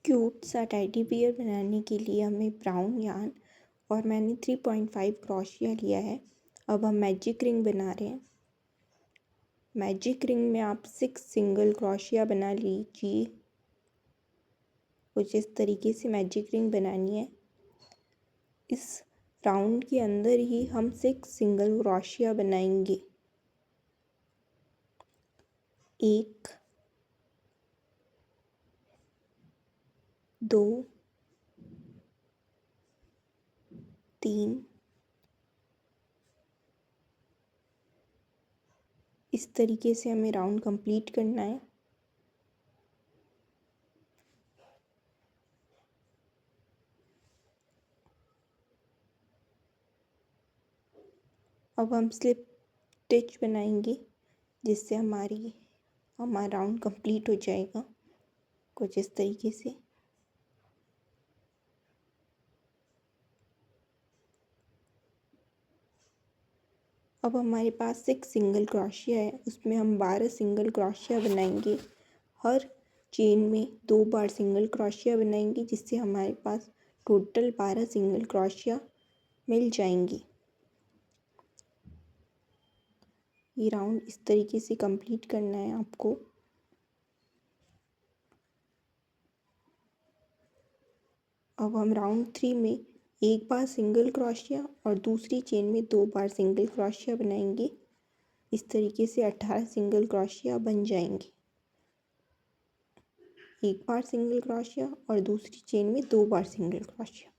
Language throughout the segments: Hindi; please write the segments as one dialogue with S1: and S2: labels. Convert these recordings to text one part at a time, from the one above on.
S1: क्यूट सा टेडी बियर बनाने के लिए हमें ब्राउन यार्न और मैंने 3.5 क्रोशिया लिया है। अब हम मैजिक रिंग बना रहे हैं। मैजिक रिंग में आप 6 सिंगल क्रोशिया बना लीजिए। कुछ इस तरीके से मैजिक रिंग बनानी है। इस राउंड के अंदर ही हम 6 सिंगल क्रोशिया बनाएंगे। 1 2 3 इस तरीके से हमें राउंड कंप्लीट करना है। अब हम स्लिप स्टिच बनाएंगे जिससे हमारा राउंड कंप्लीट हो जाएगा। कुछ इस तरीके से। अब हमारे पास 6 सिंगल क्रोशिया है, उसमें हम 12 सिंगल क्रोशिया बनाएंगे। हर चेन में 2 बार सिंगल क्रोशिया बनाएंगे जिससे हमारे पास टोटल 12 सिंगल क्रोशिया मिल जाएंगे। ये राउंड इस तरीके से कंप्लीट करना है आपको। अब हम राउंड 3 में 1 बार सिंगल क्रोशिया और दूसरी चेन में 2 बार सिंगल क्रोशिया बनाएंगे। इस तरीके से 18 सिंगल क्रोशिया बन जाएंगे। 1 बार सिंगल क्रोशिया और दूसरी चेन में 2 बार सिंगल क्रोशिया।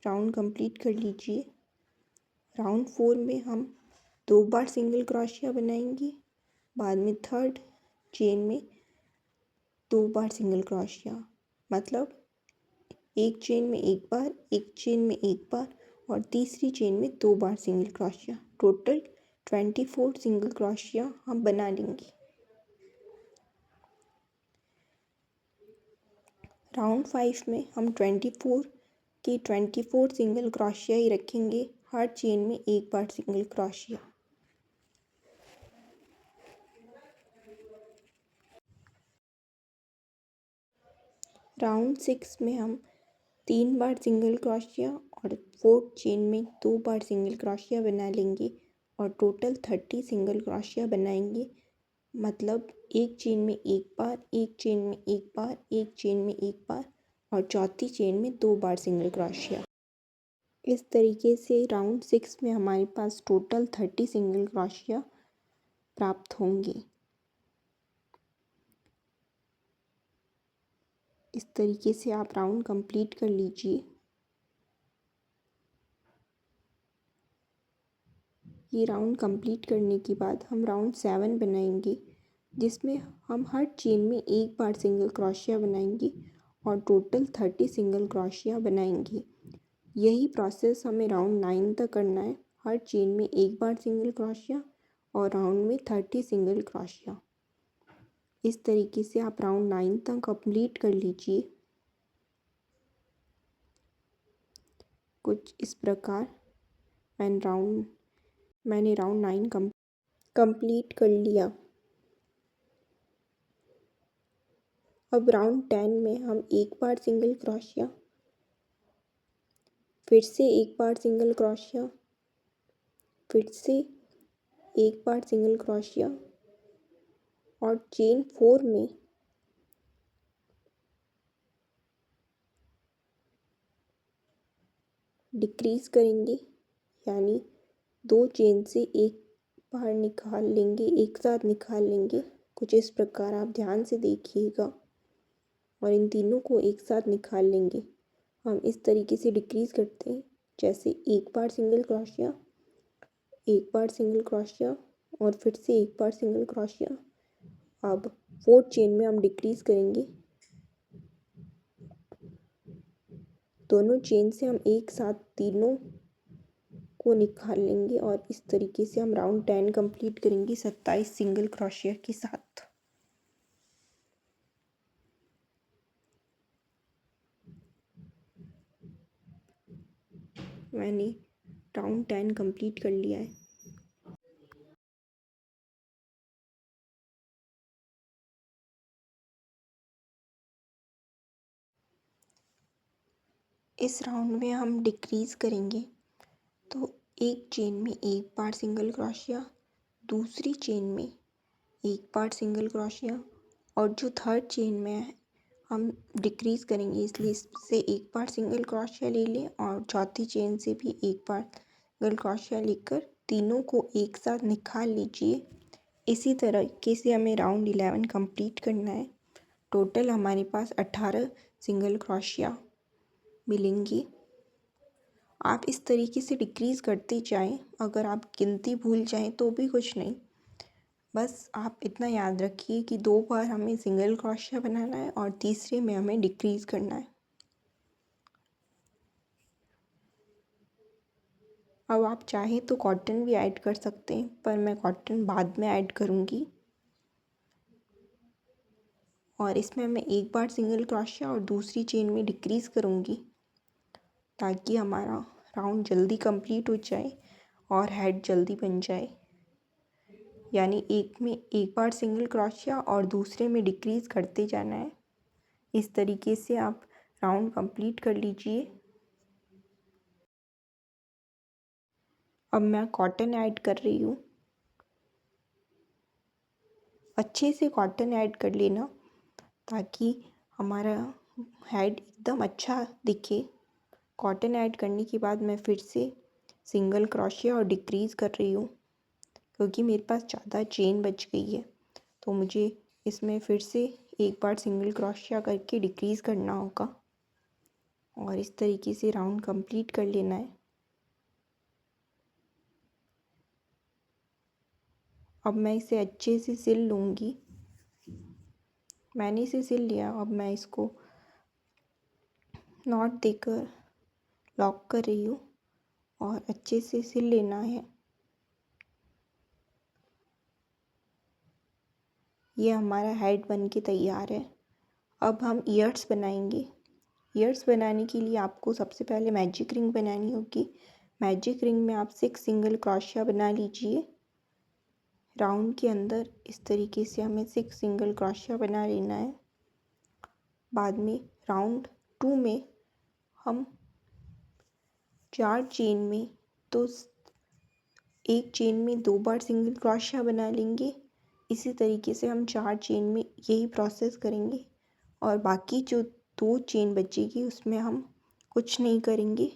S1: राउंड कंप्लीट कर लीजिए। राउंड 4 में हम 2 बार सिंगल क्रोशिया बनाएंगे। बाद में थर्ड चेन में 2 बार सिंगल क्रोशिया, मतलब एक चेन में 1 बार, एक चेन में 1 बार और तीसरी चेन में 2 बार single crochet. Total 24 single crochet हम बना लेंगे। राउंड 5 में हम 24 के 24 सिंगल क्रोशिया ही रखेंगे। हर चेन में 1 बार सिंगल क्रोशिया। राउंड 6 में हम 3 बार सिंगल क्रोशिया और 4th चेन में 2 बार सिंगल क्रोशिया बना लेंगे और टोटल 30 सिंगल क्रोशिया बनाएंगे। मतलब एक चेन में 1 बार, एक चेन में 1 बार, एक चेन में 1 बार और चौथी चेन में 2 बार सिंगल क्रोशिया। इस तरीके से राउंड 6 में हमारे पास टोटल 30 सिंगल क्रोशिया प्राप्त होंगे। इस तरीके से आप राउंड कंप्लीट कर लीजिए। ये राउंड कंप्लीट करने के बाद हम राउंड 7 बनाएंगे जिसमें हम हर चेन में 1 बार सिंगल क्रोशिया बनाएंगे और टोटल 30 सिंगल क्रोशिया बनाएंगे। यही प्रोसेस हमें राउंड 9 तक करना है। हर चेन में 1 बार सिंगल क्रोशिया और राउंड में 30 सिंगल क्रोशिया। इस तरीके से आप राउंड 9 तक कंप्लीट कर लीजिए। कुछ इस प्रकार मैंने राउंड 9 कंप्लीट कर लिया। अब राउंड 10 में हम 1 बार सिंगल क्रोशिया, फिर से 1 बार सिंगल क्रोशिया, फिर से 1 बार सिंगल क्रोशिया और चेन 4 में डिक्रीज करेंगे, यानी 2 चेन से एक बार निकाल लेंगे, एक साथ निकाल लेंगे। कुछ इस प्रकार आप ध्यान से देखिएगा और इन तीनों को एक साथ निकाल लेंगे। हम इस तरीके से डिक्रीज करते हैं, जैसे 1 बार सिंगल क्रोशिया, 1 बार सिंगल क्रोशिया और फिर से 1 बार सिंगल क्रोशिया। अब 4th चेन में हम डिक्रीज करेंगे। दोनों चेन से हम एक साथ तीनों को निकाल लेंगे और इस तरीके से हम राउंड 10 कंप्लीट करेंगे 27 सिंगल क्रोशिया के साथ। मैंने राउंड 10 कंप्लीट कर लिया है। इस राउंड में हम डिक्रीज़ करेंगे, तो एक चेन में एक बार सिंगल क्रोशिया, दूसरी चेन में एक बार सिंगल क्रोशिया, और जो थर्ड चेन में है हम डिक्रीज़ करेंगे, इसलिए इससे एक बार सिंगल क्रोशिया ले लें और चौथी चेन से भी एक बार सिंगल क्रोशिया लेकर तीनों को एक साथ निकाल लीजिए। इसी तरीके से हमें राउंड 11 कंप्लीट करना है। टोटल हमारे पास 18 सिंगल क्रोशिया मिलेंगी। आप इस तरीके से डिक्रीज़ करते जाएं। अगर आप गिनती भूल जाएं तो भी कुछ नहीं, बस आप इतना याद रखिए कि 2 बार हमें सिंगल क्रोशिया बनाना है और तीसरे में हमें डिक्रीज़ करना है। अब आप चाहें तो कॉटन भी ऐड कर सकते हैं, पर मैं कॉटन बाद में ऐड करूँगी। और इसमें मैं एक बार सिंगल क्रोशिया और दूसरी चेन में डिक्रीज़ करूँगी, ताकि हमारा राउंड जल्दी कंप्लीट हो जाए और हेड जल्दी बन जाए। यानी एक में एक बार सिंगल क्रोशिया और दूसरे में डिक्रीज़ करते जाना है। इस तरीके से आप राउंड कंप्लीट कर लीजिए। अब मैं कॉटन ऐड कर रही हूँ। अच्छे से कॉटन ऐड कर लेना ताकि हमारा हेड एकदम अच्छा दिखे। कॉटन ऐड करने के बाद मैं फिर से सिंगल क्रोशिया और डिक्रीज़ कर रही हूँ, क्योंकि मेरे पास ज़्यादा चेन बच गई है, तो मुझे इसमें फिर से एक बार सिंगल क्रोशिया करके डिक्रीज़ करना होगा और इस तरीके से राउंड कंप्लीट कर लेना है। अब मैं इसे अच्छे से सिल लूँगी। मैंने इसे सिल लिया। अब मैं इसको नॉट देकर लॉक कर रही हूँ और अच्छे से सिल लेना है। ये हमारा हेड बन के तैयार है। अब हम ईयर्स बनाएंगे। ईयर्स बनाने के लिए आपको सबसे पहले मैजिक रिंग बनानी होगी। मैजिक रिंग में आप 6 सिंगल क्रोशिया बना लीजिए। राउंड के अंदर इस तरीके से हमें 6 सिंगल क्रोशिया बना लेना है। बाद में राउंड 2 में हम 4 चेन में तो एक चेन में 2 बार सिंगल क्रोशिया बना लेंगे। इसी तरीके से हम 4 चेन में यही प्रोसेस करेंगे और बाकी जो 2 चेन बचेगी उसमें हम कुछ नहीं करेंगे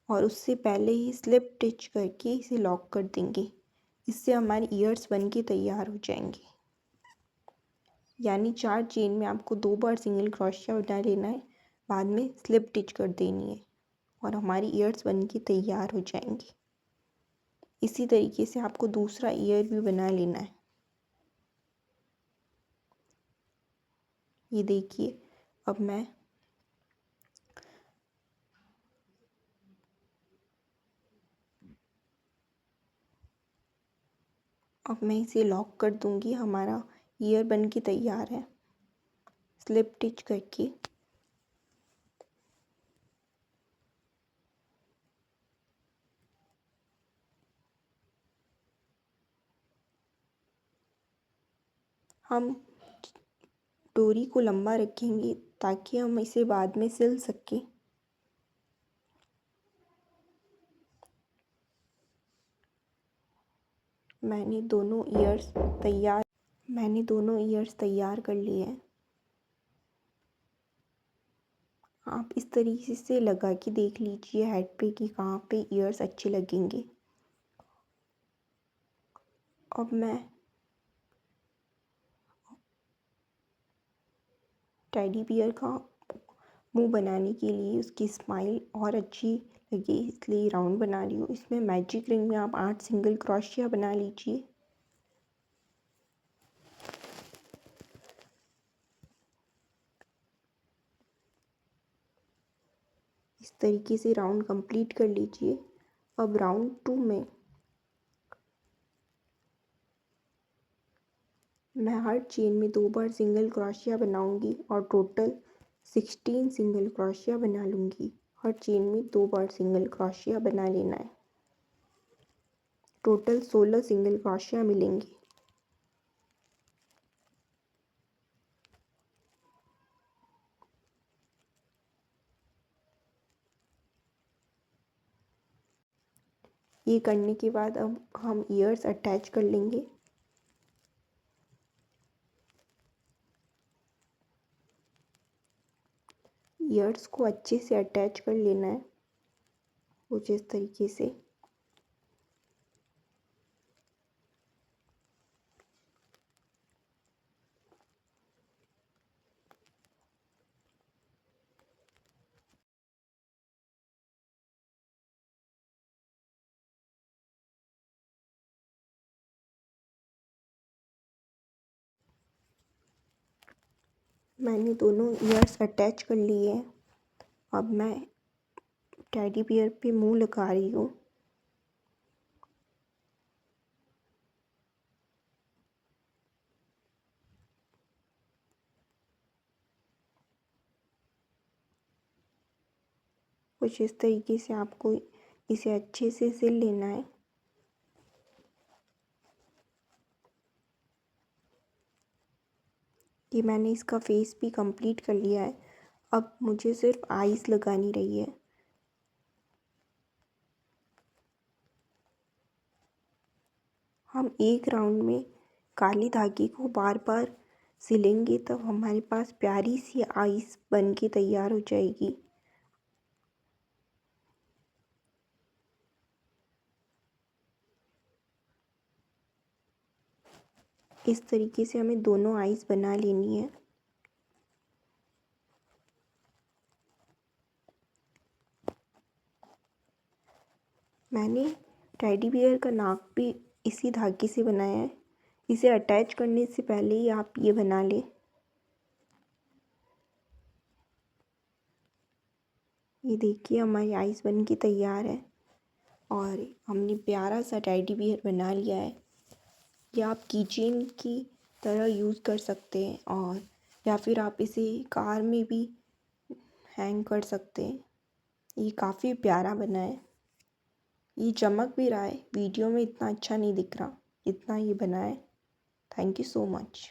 S1: और उससे पहले ही स्लिप स्टिच करके इसे लॉक कर देंगे। इससे हमारे ईयर्स बन के तैयार हो जाएंगे। यानी 4 चेन में आपको 2 बार सिंगल क्रोशिया बना लेना है, बाद में स्लिप स्टिच कर देनी है और हमारी ईयर्स बन के तैयार हो जाएंगी। इसी तरीके से आपको दूसरा ईयर भी बना लेना है। ये देखिए, अब मैं इसे लॉक कर दूंगी। हमारा ईयर बन के तैयार है। स्लिप स्टिच करके हम डोरी को लंबा रखेंगे ताकि हम इसे बाद में सिल सकें। मैंने दोनों ईयर्स तैयार कर लिए हैं। आप इस तरीके से लगा के देख लीजिए हेड पे कि कहाँ पे ईयर्स अच्छे लगेंगे। अब मैं टेडी बियर का मुंह बनाने के लिए उसकी स्माइल और अच्छी लगे इसलिए राउंड बना रही हूँ। इसमें मैजिक रिंग में आप 8 सिंगल क्रोशिया बना लीजिए। इस तरीके से राउंड कंप्लीट कर लीजिए। अब राउंड 2 में मैं हर चेन में 2 बार सिंगल क्रोशिया बनाऊंगी और टोटल 16 सिंगल क्रोशिया बना लूँगी। हर चेन में 2 बार सिंगल क्रोशिया बना लेना है। टोटल 16 सिंगल क्रोशिया मिलेंगे। ये करने के बाद अब हम ईयर्स अटैच कर लेंगे। ईयर्स को अच्छे से अटैच कर लेना है कुछ इस तरीके से। मैंने दोनों ईयर्स अटैच कर लिए हैं। अब मैं टेडी बियर पे मुंह लगा रही हूँ। कुछ इस तरीके से आपको इसे अच्छे से सिल लेना है। ये मैंने इसका फेस भी कंप्लीट कर लिया है। अब मुझे सिर्फ आईज लगानी रही है। हम एक राउंड में काली धागे को बार बार सिलेंगे तब हमारे पास प्यारी सी आईज बन के तैयार हो जाएगी। इस तरीके से हमें दोनों आईज बना लेनी है। मैंने टेडी बियर का नाक भी इसी धागे से बनाया है। इसे अटैच करने से पहले ही आप ये बना लें। ये देखिए हमारी आइस बन के तैयार है और हमने प्यारा सा टेडी बियर बना लिया है। या आप कीचेन की तरह यूज़ कर सकते हैं और या फिर आप इसे कार में भी हैंग कर सकते हैं। ये काफ़ी प्यारा बना है। ये चमक भी रहा है, वीडियो में इतना अच्छा नहीं दिख रहा जितना ये बना है। Thank you so much.